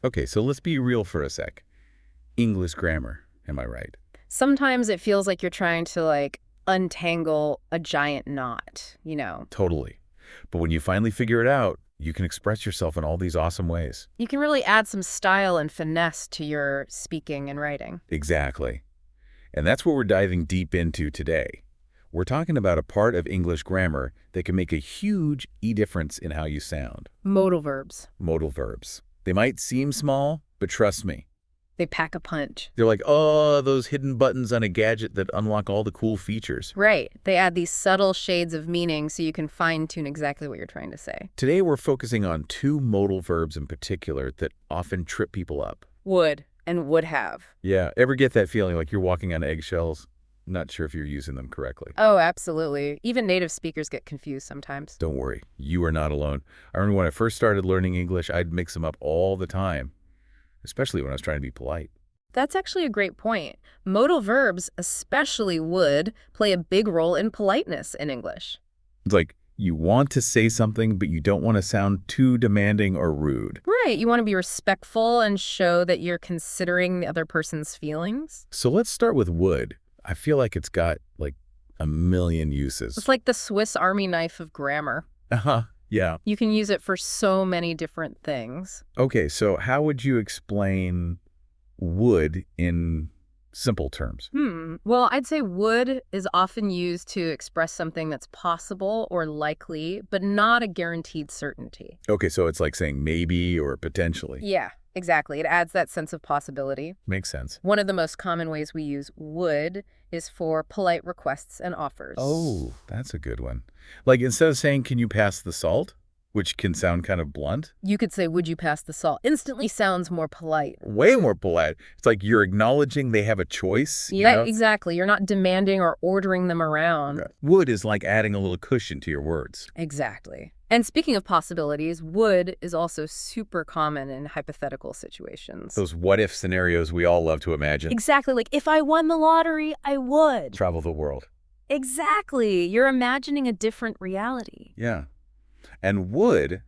Okay, so let's be real for a sec. English grammar, am I right? Sometimes it feels like you're trying to, like, untangle a giant knot, you know? Totally. But when you finally figure it out, you can express yourself in all these awesome ways. You can really add some style and finesse to your speaking and writing. Exactly. And that's what we're diving deep into today. We're talking about a part of English grammar that can make a huge difference in how you sound. Modal verbs. Modal verbs. They might seem small, but trust me. They pack a punch. They're like, oh, those hidden buttons on a gadget that unlock all the cool features. Right. They add these subtle shades of meaning so you can fine-tune exactly what you're trying to say. Today, we're focusing on two modal verbs in particular that often trip people up. Would and would have. Yeah, ever get that feeling like you're walking on eggshells? Not sure if you're using them correctly. Oh, absolutely. Even native speakers get confused sometimes. Don't worry, you are not alone. I remember when I first started learning English, I'd mix them up all the time, especially when I was trying to be polite. That's actually a great point. Modal verbs, especially would, play a big role in politeness in English. It's like you want to say something, but you don't want to sound too demanding or rude. Right. You want to be respectful and show that you're considering the other person's feelings. So let's start with would. I feel like it's got like a million uses. It's like the Swiss Army knife of grammar. Uh-huh. Yeah. You can use it for so many different things. Okay, so how would you explain would in simple terms? Well, I'd say would is often used to express something that's possible or likely, but not a guaranteed certainty. Okay, so it's like saying maybe or potentially. Yeah, exactly. It adds that sense of possibility. Makes sense. One of the most common ways we use would is for polite requests and offers. Oh, that's a good one. Like instead of saying, can you pass the salt, which can sound kind of blunt, You could say, would you pass the salt? Instantly sounds more polite. way more polite. It's like you're acknowledging they have a choice. Yeah, exactly. You're not demanding or ordering them around. Would is like adding a little cushion to your words. Exactly. And speaking of possibilities, would is also super common in hypothetical situations. Those what-if scenarios we all love to imagine. Exactly. Like, if I won the lottery, I would. Travel the world. Exactly. You're imagining a different reality. Yeah. And would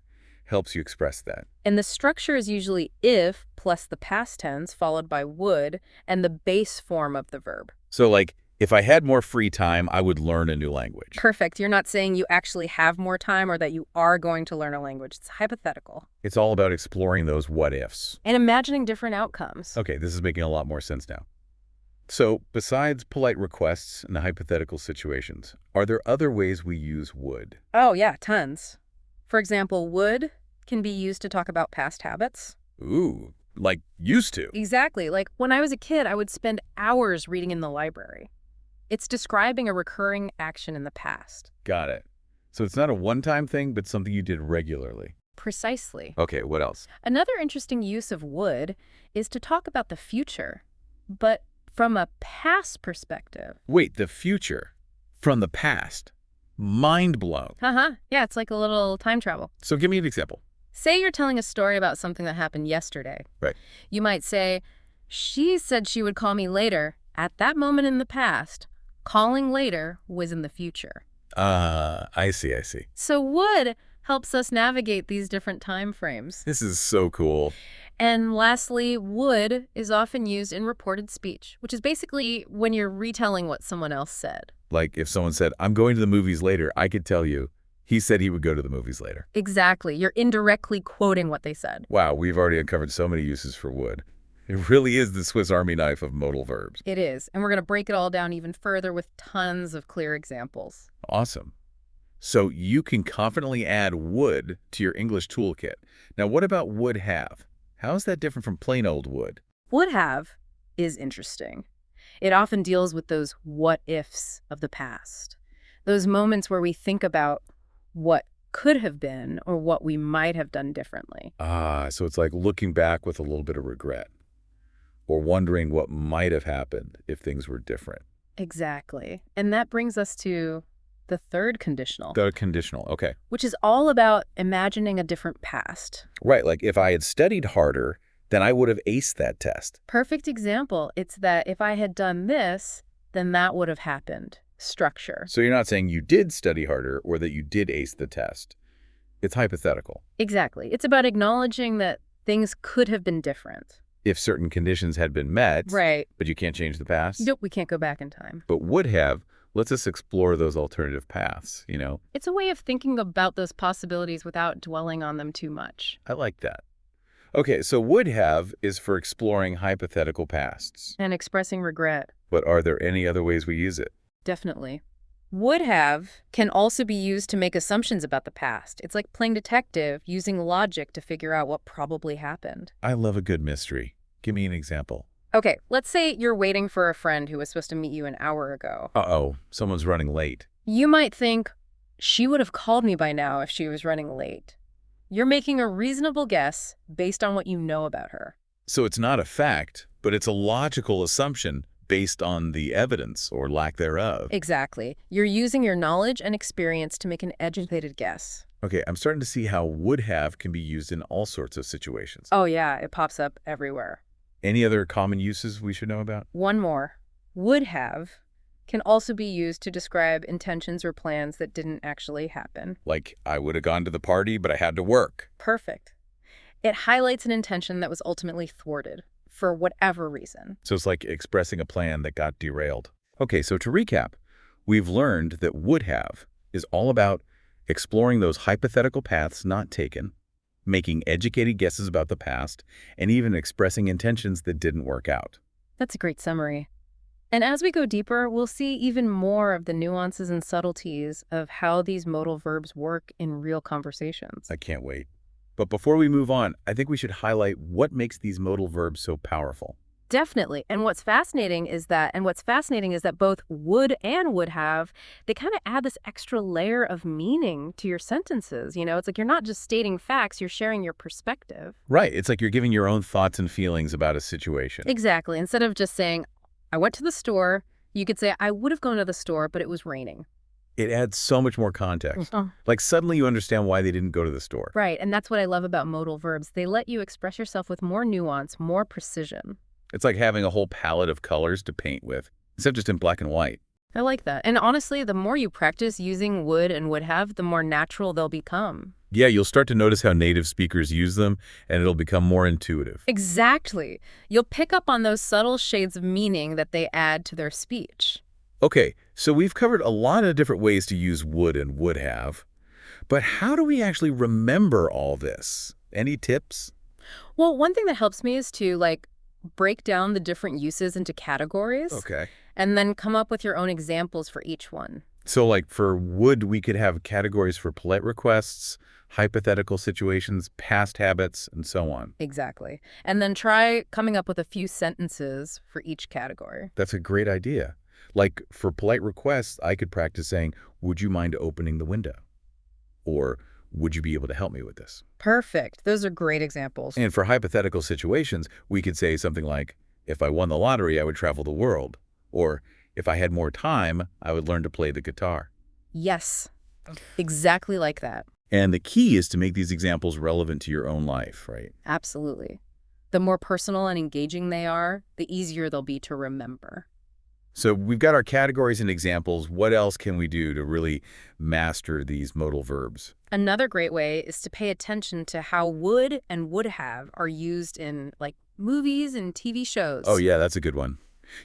helps you express that. And the structure is usually if plus the past tense followed by would and the base form of the verb. So like, if I had more free time, I would learn a new language. Perfect. You're not saying you actually have more time or that you are going to learn a language. It's hypothetical. It's all about exploring those what-ifs. And imagining different outcomes. Okay, this is making a lot more sense now. So, besides polite requests and hypothetical situations, are there other ways we use would? Oh, yeah, tons. For example, would can be used to talk about past habits. Ooh, like used to. Exactly. Like when I was a kid, I would spend hours reading in the library. It's describing a recurring action in the past. Got it. So it's not a one-time thing, but something you did regularly. Precisely. Okay, what else? Another interesting use of would is to talk about the future, but from a past perspective. Wait, the future from the past. Mind blown. Yeah, it's like a little time travel. So give me an example. Say you're telling a story about something that happened yesterday. Right. You might say, she said she would call me later. At that moment in the past, calling later was in the future. I see. So would helps us navigate these different time frames. This is so cool. And lastly, would is often used in reported speech, which is basically when you're retelling what someone else said. Like if someone said, I'm going to the movies later, I could tell you, he said he would go to the movies later. Exactly. You're indirectly quoting what they said. Wow, we've already uncovered so many uses for would. It really is the Swiss Army knife of modal verbs. It is. And we're going to break it all down even further with tons of clear examples. Awesome. So you can confidently add would to your English toolkit. Now, what about would have? How is that different from plain old would? Would have is interesting. It often deals with those what-ifs of the past. Those moments where we think about what could have been or what we might have done differently. So it's like looking back with a little bit of regret or wondering what might have happened if things were different. Exactly. And that brings us to the third conditional. The conditional, okay. Which is all about imagining a different past. Right, like if I had studied harder, then I would have aced that test. Perfect example. It's that if I had done this, then that would have happened. Structure. So you're not saying you did study harder or that you did ace the test. It's hypothetical. Exactly. It's about acknowledging that Things could have been different. If certain conditions had been met, Right. but you can't change the past. Nope, we can't go back in time. But would have, lets us explore those alternative paths. It's a way of thinking about those possibilities without dwelling on them too much. I like that. Okay, so would have is for exploring hypothetical pasts. And expressing regret. But are there any other ways we use it? Definitely. Would have can also be used to make assumptions about the past. It's like playing detective, using logic to figure out what probably happened. I love a good mystery. Give me an example. Okay, let's say you're waiting for a friend who was supposed to meet you an hour ago. Uh-oh, someone's running late. You might think, she would have called me by now if she was running late. You're making a reasonable guess based on what you know about her. So it's not a fact, but it's a logical assumption based on the evidence or lack thereof. Exactly. You're using your knowledge and experience to make an educated guess. Okay, I'm starting to see how would have can be used in all sorts of situations. Oh yeah, it pops up everywhere. Any other common uses we should know about? One more. Would have can also be used to describe intentions or plans that didn't actually happen. Like, I would have gone to the party, but I had to work. Perfect. It highlights an intention that was ultimately thwarted, for whatever reason. So it's like expressing a plan that got derailed. Okay, so to recap, we've learned that would have is all about exploring those hypothetical paths not taken, making educated guesses about the past, and even expressing intentions that didn't work out. That's a great summary. And as we go deeper, we'll see even more of the nuances and subtleties of how these modal verbs work in real conversations. I can't wait. But before we move on, I think we should highlight what makes these modal verbs so powerful. Definitely. And what's fascinating is that both would and would have, they kind of add this extra layer of meaning to your sentences. It's like you're not just stating facts, you're sharing your perspective. Right. It's like you're giving your own thoughts and feelings about a situation. Exactly. Instead of just saying, I went to the store, you could say, I would have gone to the store, but it was raining. It adds so much more context. Oh. Like suddenly you understand why they didn't go to the store. Right. And that's what I love about modal verbs. They let you express yourself with more nuance, more precision. It's like having a whole palette of colors to paint with, instead of just in black and white. I like that. And honestly, the more you practice using would and would have, the more natural they'll become. Yeah, you'll start to notice how native speakers use them, and it'll become more intuitive. Exactly. You'll pick up on those subtle shades of meaning that they add to their speech. Okay, so we've covered a lot of different ways to use would and would have, but how do we actually remember all this? Any tips? Well, one thing that helps me is to, break down the different uses into categories. Okay. And then come up with your own examples for each one. So like for would, we could have categories for polite requests, hypothetical situations, past habits, and so on. Exactly. And then try coming up with a few sentences for each category. That's a great idea. Like for polite requests, I could practice saying, would you mind opening the window? Or would you be able to help me with this? Perfect. Those are great examples. And for hypothetical situations, we could say something like, if I won the lottery, I would travel the world. Or if I had more time, I would learn to play the guitar. Yes, exactly like that. And the key is to make these examples relevant to your own life, right? Absolutely. The more personal and engaging they are, the easier they'll be to remember. So we've got our categories and examples. What else can we do to really master these modal verbs? Another great way is to pay attention to how would and would have are used in, movies and TV shows. Oh, yeah, that's a good one.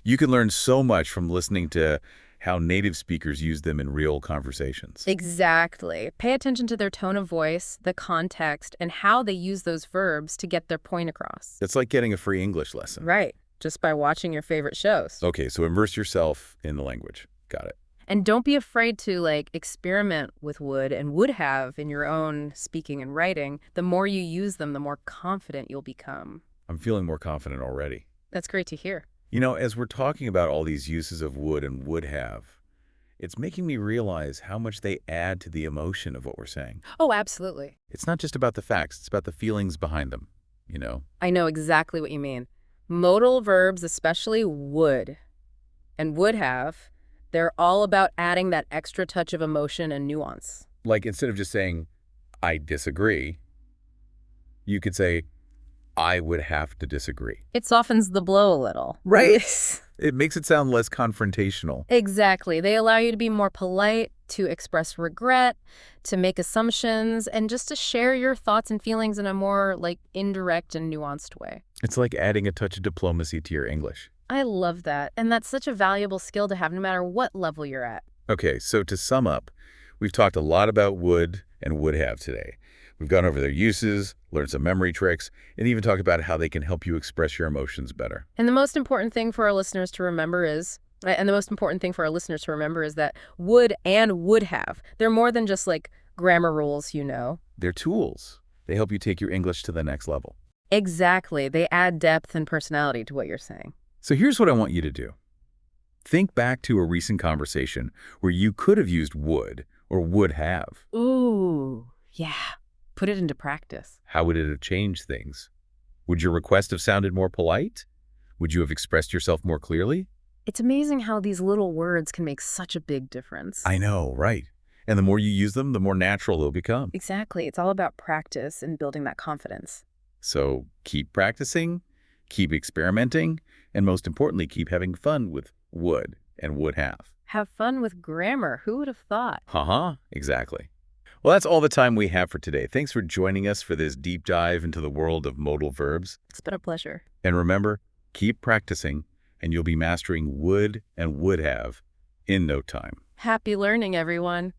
You can learn so much from listening to how native speakers use them in real conversations. Exactly. Pay attention to their tone of voice, the context, and how they use those verbs to get their point across. It's like getting a free English lesson. Right. Just by watching your favorite shows. Okay, so immerse yourself in the language. Got it. And don't be afraid to, experiment with would and would have in your own speaking and writing. The more you use them, the more confident you'll become. I'm feeling more confident already. That's great to hear. As we're talking about all these uses of would and would have, it's making me realize how much they add to the emotion of what we're saying. Oh, absolutely. It's not just about the facts, it's about the feelings behind them, I know exactly what you mean. Modal verbs, especially would and would have, they're all about adding that extra touch of emotion and nuance. Like instead of just saying, I disagree, you could say, I would have to disagree. It softens the blow a little. Right. It makes it sound less confrontational. Exactly. They allow you to be more polite to express regret, to make assumptions, and just to share your thoughts and feelings in a more, like, indirect and nuanced way. It's like adding a touch of diplomacy to your English. I love that, and that's such a valuable skill to have no matter what level you're at. Okay, so to sum up, we've talked a lot about would and would have today. We've gone over their uses, learned some memory tricks, and even talked about how they can help you express your emotions better. And the most important thing for our listeners to remember is, and the most important thing for our listeners to remember is that would and would have, they're more than just like grammar rules, you know. They're tools. They help you take your English to the next level. Exactly. They add depth and personality to what you're saying. So here's what I want you to do. Think back to a recent conversation where you could have used would or would have. Ooh, yeah. Put it into practice. How would it have changed things? Would your request have sounded more polite? Would you have expressed yourself more clearly? It's amazing how these little words can make such a big difference. I know, right. And the more you use them, the more natural they'll become. Exactly. It's all about practice and building that confidence. So keep practicing, keep experimenting, and most importantly, keep having fun with would and would have. Have fun with grammar. Who would have thought? Haha, exactly. Well, that's all the time we have for today. Thanks for joining us for this deep dive into the world of modal verbs. It's been a pleasure. And remember, keep practicing, and you'll be mastering would and would have in no time. Happy learning, everyone.